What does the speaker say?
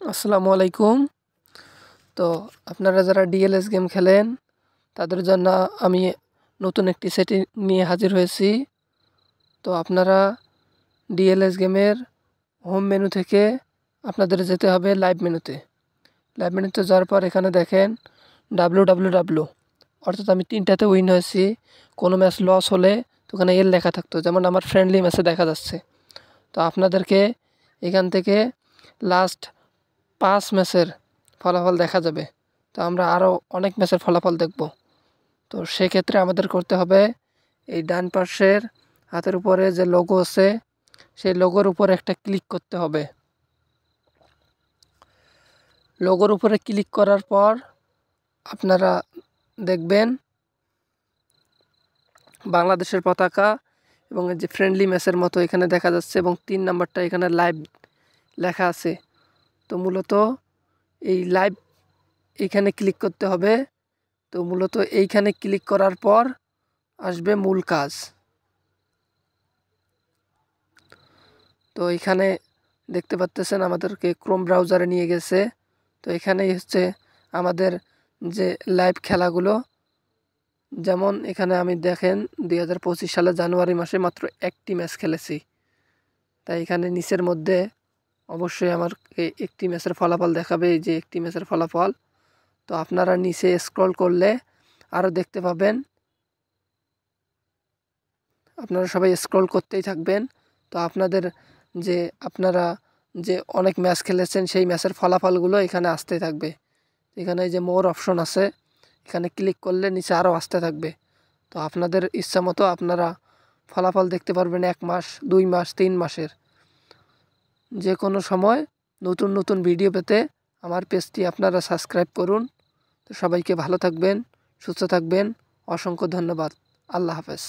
আসসালামু আলাইকুম। তো আপনারা যারা ডিএলএস গেম খেলেন তাদের জন্য আমি নতুন একটি সেটিং নিয়ে হাজির হয়েছি। তো আপনারা ডিএলএস গেমের হোম মেনু থেকে আপনাদের যেতে হবে লাইভ মেনুতে। লাইভ মেনুতে যাওয়ার পর এখানে দেখেন WWW, অর্থাৎ আমি 3টাতে উইন হয়েছি। কোনো ম্যাচ লস হলে তো ওখানে এর লেখা থাকতো, যেমন আমার ফ্রেন্ডলি ম্যাচে দেখা যাচ্ছে। তো আপনাদেরকে এখান থেকে লাস্ট 5 ম্যাচের ফলাফল দেখা যাবে। তো আমরা আরও অনেক ম্যাচের ফলাফল দেখব। তো সেক্ষেত্রে আমাদের করতে হবে এই ডান পাশের হাতের উপরে যে লোগো আছে সেই লোগোর উপর একটা ক্লিক করতে হবে। লোগোর উপরে ক্লিক করার পর আপনারা দেখবেন বাংলাদেশের পতাকা এবং এই যে ফ্রেন্ডলি ম্যাচের মতো এখানে দেখা যাচ্ছে, এবং 3 নাম্বারটা এখানে লাইভ লেখা আছে। তো মূলত এই লাইভ এইখানে ক্লিক করতে হবে। তো মূলত এইখানে ক্লিক করার পর আসবে মূল কাজ। তো এখানে দেখতে পাচ্ছেন আমাদেরকে ক্রোম ব্রাউজারে নিয়ে গেছে। তো এখানেই হচ্ছে আমাদের যে লাইভ খেলাগুলো, যেমন এখানে আমি দেখেন 2025 সালে জানুয়ারি মাসে মাত্র একটি ম্যাচ খেলেছি। তাই এখানে নিচের মধ্যে অবশ্যই আমার একটি ম্যাচের ফলাফল দেখাবে, এই যে একটি ম্যাচের ফলাফল। তো আপনারা নিচে স্ক্রল করলে আরও দেখতে পাবেন। আপনারা সবাই স্ক্রল করতেই থাকবেন। তো আপনারা যে অনেক ম্যাচ খেলেছেন সেই ম্যাচের ফলাফলগুলো এখানে আসতে থাকবে। এখানে যে মোর অপশন আছে, এখানে ক্লিক করলে নিচে আরও আসতে থাকবে। তো আপনাদের ইচ্ছা মতো আপনারা ফলাফল দেখতে পারবেন 1 মাস, 2 মাস, 3 মাসের। যে কোনো সময় নতুন নতুন ভিডিও পেতে আমার পেজটি আপনারা সাবস্ক্রাইব করুন। তো সবাইকে ভালো থাকবেন, সুস্থ থাকবেন। অসংখ্য ধন্যবাদ। আল্লাহ হাফেজ।